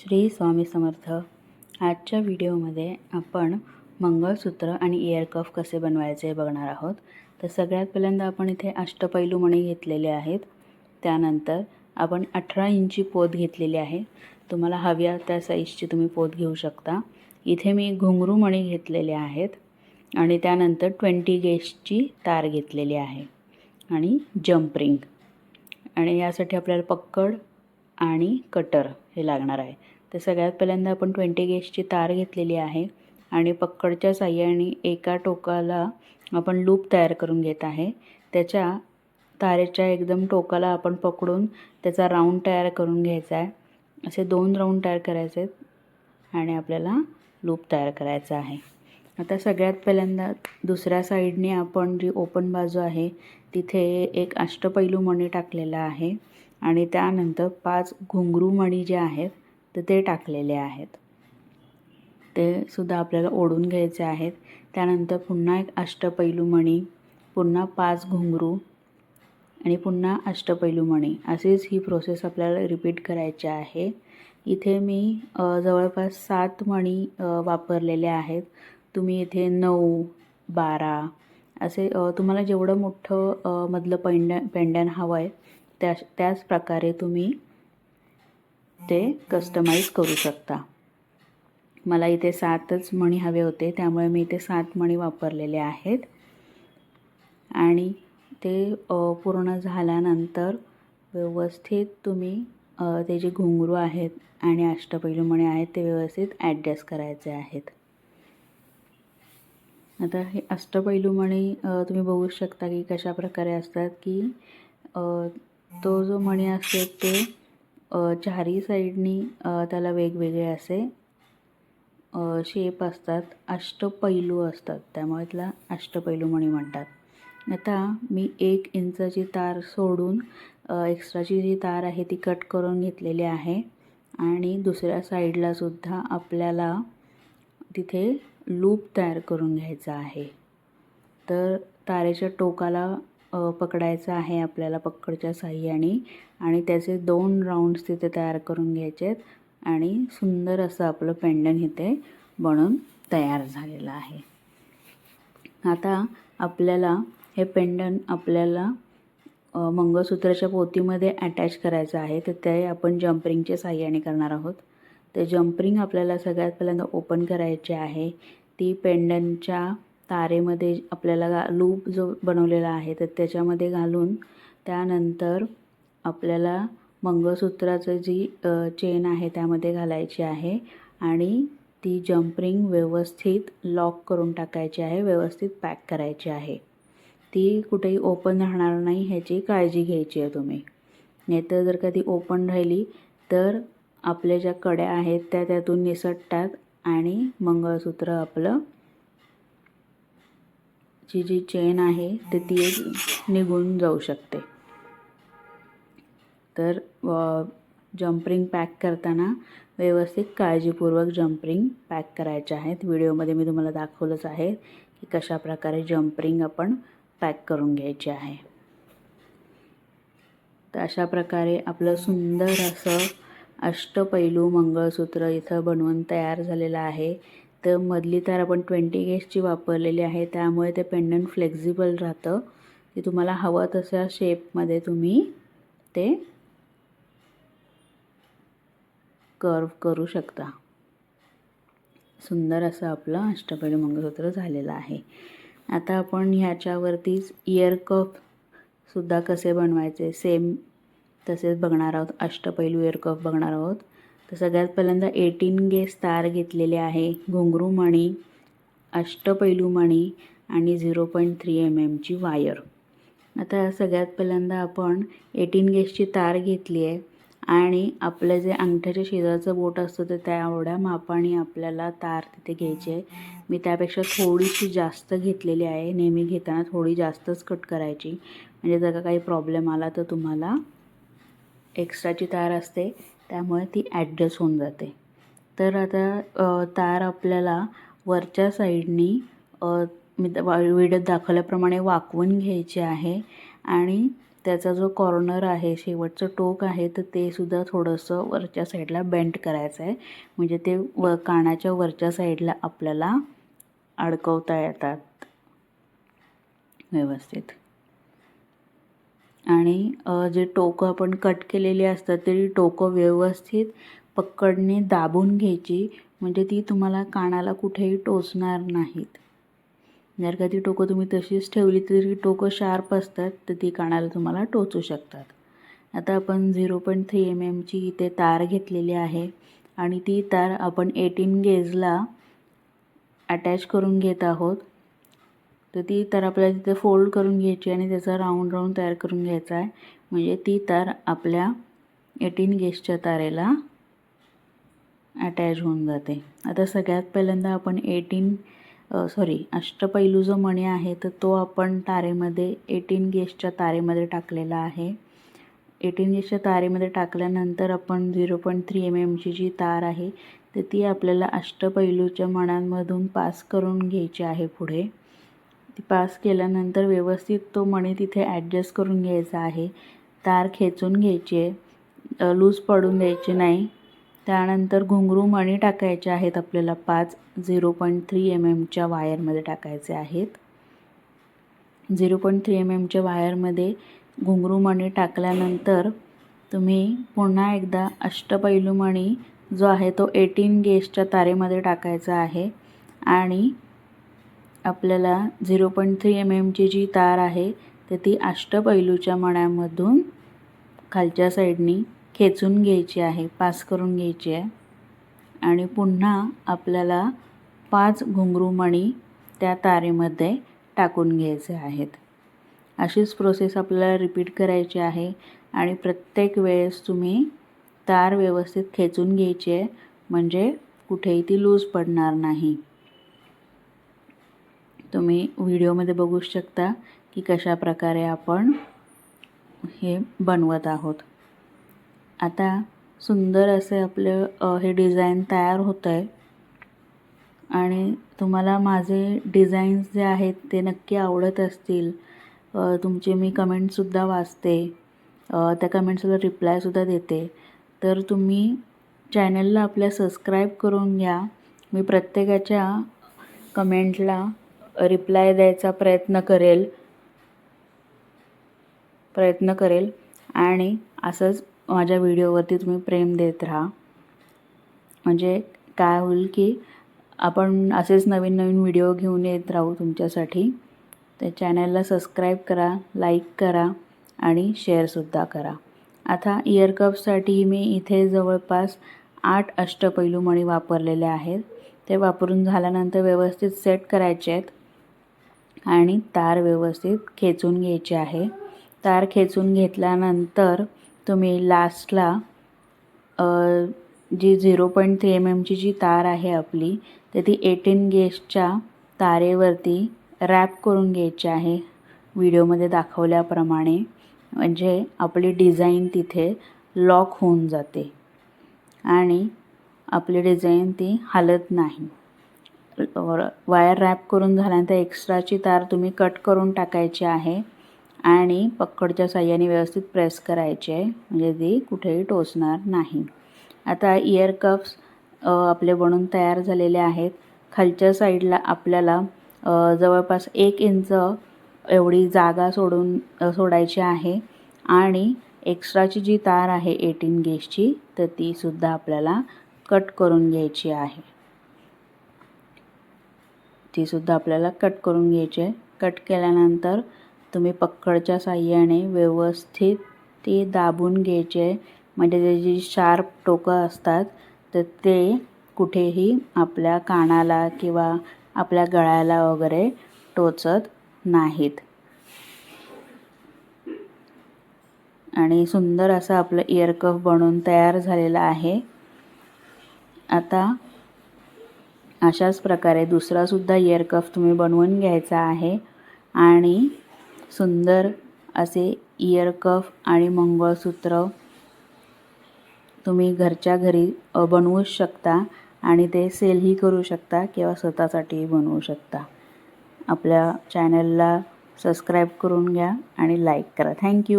श्री स्वामी समर्थ। आजच्या व्हिडिओमध्ये आपण मंगळसूत्र आणि इयर कफ कसे बनवायचे बघणार आहोत। तर सगळ्यात पहिल्यांदा आपण इथे अष्टपैलू मणी घेतलेले आहेत। त्यानंतर आपण 18 इंची पोत घेतलेली आहे। तुम्हाला हव्या त्या साईजची तुम्ही पोत घेऊ शकता। इथे मी घुंगरू मणी घेतलेले आहेत आणि त्यानंतर 20 गेजची तार घेतलेली आहे आणि जंप रिंग, आणि यासाठी आपल्याला पक्कड आणि कटर हे लागणार आहे। तर सगळ्यात पहिल्यांदा आपण 20 गेजची तार घेतलेली आहे आणि पक्कडच्या साहाय्याने एका टोकाला आपण लूप तयार करून घेत आहे। त्याच्या तारेच्या एकदम टोकाला आपण पकडून त्याचा राऊंड तयार करून घ्यायचा आहे। असे 2 राऊंड तयार करायचे आणि आपल्याला लूप तयार करायचा आहे। आता सगळ्यात पहिल्यांदा दुसऱ्या साईडने आपण जी ओपन बाजू आहे तिथे एक अष्टपैलू मणी टाकलेला आहे आणि त्यानंतर 5 घुंगरू मणी जे आहेत तर ते टाकलेले आहेत, ते सुद्धा आपल्याला ओढून घ्यायचे आहेत। त्यानंतर पुन्हा एक अष्टपैलू मणी, पुन्हा 5 घुंगरू आणि पुन्हा अष्टपैलू मणी, अशीच ही प्रोसेस आपल्याला रिपीट करायची आहे। इथे मी जवळपास 7 मणी वापरलेले आहेत। तुम्ही इथे 9, 12 असे तुम्हाला जेवढं मोठं मधलं पेंडन हवं आहे त्याच प्रकारे तुम्ही ते कस्टमाइज करू शकता। मला इथे 7च मणी हवे होते, त्यामुळे मी इथे 7 मणी वापरलेले आहेत। आणि ते पूर्ण झाल्यानंतर व्यवस्थित तुम्ही ते जे घुंगरू आहेत आणि अष्टपैलू मणी आहेत ते व्यवस्थित ॲडजस्ट करायचे आहेत। आता हे अष्टपैलू मणी तुम्ही बघू शकता की कशा प्रकारे असतात की तो जो मणी असतो ते चारी साईडनी त्याला वेगवेगळे असे शेप असतात, अष्टपैलू असतात, त्यामुळे त्याला अष्टपैलू मणी म्हणतात। आता मी 1 इंचाची तार सोडून एक्स्ट्राची जी तार आहे ती कट करून घेतलेली आहे आणि दुसऱ्या साईडला सुद्धा आपल्याला तिथे लूप तयार करून घ्यायचा आहे। तर तारेच्या टोकाला पकडायचं आहे आपल्याला पक्कडच्या साहाय्याने आणि त्याचे 2 राऊंड्स तिथे तयार करून घ्यायचे आहेत आणि सुंदर असं आपलं पेंडन इथे बनून तयार झालेलं आहे। आता आपल्याला हे पेंडन आपल्याला मंगळसूत्राच्या पोतीमध्ये अटॅच करायचं आहे, तर ते आपण जंपरिंगच्या साहाय्याने करणार आहोत। तर जंपरिंग आपल्याला सगळ्यात पहिल्यांदा ओपन करायचे आहे। ती पेंडनच्या तारेमध्ये आपल्याला लूप जो बनवलेला आहे तर त्याच्यामध्ये घालून त्यानंतर आपल्याला मंगळसूत्राचं जी चेन आहे त्यामध्ये घालायची आहे आणि ती जंपरिंग व्यवस्थित लॉक करून टाकायची आहे, व्यवस्थित पॅक करायची आहे। ती कुठेही ओपन राहणार नाही ह्याची काळजी घ्यायची आहे तुम्ही, नाहीतर जर का ती ओपन राहिली तर आपल्या ज्या कड्या आहेत त्या त्यातून निसटतात आणि मंगळसूत्र आपलं जी चेन आहे ती निघून जाऊ शकते। तर जंपरिंग पॅक करताना व्यवस्थित काळजीपूर्वक जंपरिंग पॅक करायचे आहेत। व्हिडिओमध्ये मी तुम्हाला दाखवलंच आहे की कशा प्रकारे जंपरिंग आपण पॅक करून घ्यायचे आहे। तर अशा प्रकारे आपलं सुंदर असं अष्टपैलू मंगळसूत्र इथं बनवून तयार झालेलं आहे। तर मधली तार आपण 20 गेजची वापरलेली आहे, त्यामुळे ते पेंडन फ्लेक्झिबल राहतं की तुम्हाला हवं तशा शेपमध्ये तुम्ही ते कर्व करू शकता। सुंदर असं आपलं अष्टपैलू मंगळसूत्र झालेलं आहे। आता आपण ह्याच्यावरतीच इयर कफ सुद्धा कसे बनवायचे सेम तसेच बघणार आहोत। अष्टपैलू इयर कफ बघणार आहोत। तर सगळ्यात पहिल्यांदा 18 गेज तार घेतलेले आहे, घुंगरू मणी, अष्टपैलू मणी आणि 0.3 mm ची वायर। आता सगळ्यात पहिल्यांदा आपण 18 गेजची तार घेतली आहे आणि आपलं जे अंगठ्याच्या शेजारचं बोट असतं तर त्या एवढ्या मापाने आपल्याला तार तिथे घ्यायची आहे। मी त्यापेक्षा थोडीशी जास्त घेतलेली आहे, नेहमी घेताना थोडी जास्तच कट करायची, म्हणजे जर का काही प्रॉब्लेम आला तर तुम्हाला एक्स्ट्राची तार असते त्यामुळे ती ॲडजस्ट होऊन जाते। तर आता तार आपल्याला वरच्या साईडनी मी व्हिडिओत दाखवल्याप्रमाणे वाकवून घ्यायची आहे आणि त्याचा जो कॉर्नर आहे, शेवटचं टोक आहे, तर ते सुद्धा थोडंसं वरच्या साईडला बेंड करायचं आहे. म्हणजे ते कानाच्या वरच्या साईडला आपल्याला अडकवता येतात व्यवस्थित. आणि जे टोकं आपण कट केलेली असतात तरी टोकं व्यवस्थित पकडने दाबून घ्यायची, म्हणजे ती तुम्हाला कानाला कुठेही टोचणार नाहीत. जर का ती टोकं तुम्ही तशीच ठेवली तरी टोकं शार्प असतात, तर ती कानाला तुम्हाला टोचू शकतात. आता आपण 0.3 mm ची इथे तार घेतलेली आहे आणि ती तार आपण 18 गेजला अटॅच करून घेत आहोत. तर ती तार आपल्याला तिथे फोल्ड करून घ्यायची आणि त्याचा राऊंड तयार करून घ्यायचा आहे. म्हणजे ती तार आपल्या 18 गेजच्या तारेला अटॅच होऊन जाते. आता सगळ्यात पहिल्यांदा आपण अष्टपैलू जो मणी आहे तर तो आपण तारेमध्ये 18 गेजच्या तारेमध्ये टाकलेला आहे. 18 गेजच्या तारेमध्ये टाकल्यानंतर आपण 0.3 mm ची जी तार आहे तर ती आपल्याला अष्टपैलूच्या मण्यांमधून पास करून घ्यायची आहे. पुढे ती पास केल्यानंतर व्यवस्थित तो मणी तिथे ॲडजस्ट करून घ्यायचा आहे. तार खेचून घ्यायची आहे, लूज पडून द्यायची नाही. त्यानंतर घुंगरू मणी टाकायचे आहेत आपल्याला 5 0.3 mm च्या वायरमध्ये टाकायचे आहेत. 0.3 mm च्या वायरमध्ये घुंगरू मणी टाकल्यानंतर तुम्ही पुन्हा एकदा अष्टपैलू मणी जो आहे तो 18 गेजच्या तारेमध्ये टाकायचा आहे आणि आपल्याला 0.3 mm ची जी तार आहे तर ती अष्टपैलूच्या मण्यामधून खालच्या साईडनी खेचून घ्यायची आहे, पास करून घ्यायची आहे आणि पुन्हा आपल्याला 5 घुंगरू मणी त्या तारेमध्ये टाकून घ्यायचे आहेत. अशीच प्रोसेस आपल्याला रिपीट करायची आहे आणि प्रत्येक वेळेस तुम्ही तार व्यवस्थित खेचून घ्यायची आहे, म्हणजे कुठेही ती लूज पडणार नाही. तुम्ही व्हिडिओमध्ये बघू शकता की कशा प्रकारे आपण हे बनवत आहोत. आता सुंदर असे आपलं हे डिझाईन तयार होतं आहे आणि तुम्हाला माझे डिझाईन्स जे आहेत ते नक्की आवडत असतील. तुमचे मी कमेंटसुद्धा वाचते, त्या कमेंट्सला रिप्लायसुद्धा देते. तर तुम्ही चॅनलला आपल्या सबस्क्राईब करून घ्या. मी प्रत्येकाच्या कमेंटला रिप्लाय द्यायचा प्रयत्न करेल आणि असंच माझ्या व्हिडिओवरती तुम्ही प्रेम देत राहा. म्हणजे काय होईल की आपण असेच नवीन नवीन व्हिडिओ घेऊन येत राहू तुमच्यासाठी. तर चॅनलला सबस्क्राईब करा, लाईक करा आणि शेअरसुद्धा करा. आता इयर कपसाठी मी इथे जवळपास 8 अष्टपैलू मणी वापरलेले आहेत. ते वापरून झाल्यानंतर व्यवस्थित सेट करायचे आहेत आणि तार व्यवस्थित खेचून घ्यायची आहे. तार खेचून घेतल्यानंतर तुम्ही लास्टला जी 0.3 mm ची जी तार आहे आपली तर ती 18 गेजच्या तारेवरती रॅप करून घ्यायची आहे व्हिडिओमध्ये दाखवल्याप्रमाणे. म्हणजे आपली डिझाईन तिथे लॉक होऊन जाते आणि आपली डिझाईन ती हलत नाही. वायर रॅप करून झाल्यानंतर एक्स्ट्राची तार तुम्ही कट करून टाकायची आहे आणि पकडच्या साह्याने व्यवस्थित प्रेस करायचे आहे, म्हणजे ती कुठेही टोचणार नाही. आता इयर कप्स आपले बनून तयार झालेले आहेत. खालच्या साईडला आपल्याला जवळपास 1 इंच एवढी जागा सोडायची आहे आणि एक्स्ट्राची जी तार आहे 18 गेजची तर ती सुद्धा आपल्याला कट करून घ्यायची आहे. ती सुद्धा आपल्याला कट करून घ्यायची आहे. कट केल्यानंतर तुम्ही पकडच्या साह्याने व्यवस्थित ती दाबून घ्यायची आहे, म्हणजे त्याची शार्प टोकं असतात तर ते कुठेही आपल्या कानाला किंवा आपल्या गळ्याला वगैरे टोचत नाहीत. आणि सुंदर असं आपलं इयर कफ बनवून तयार झालेलं आहे. आता अशाच प्रकारे दुसरासुद्धा इयर कफ तुम्ही बनवून घ्यायचा आहे आणि सुंदर असे इयर कफ आणि मंगळसूत्र तुम्ही घरच्या घरी बनवू शकता आणि ते सेलही करू शकता किंवा स्वतःसाठीही बनवू शकता. आपल्या चॅनलला सबस्क्राईब करून घ्या आणि लाईक करा. थँक्यू.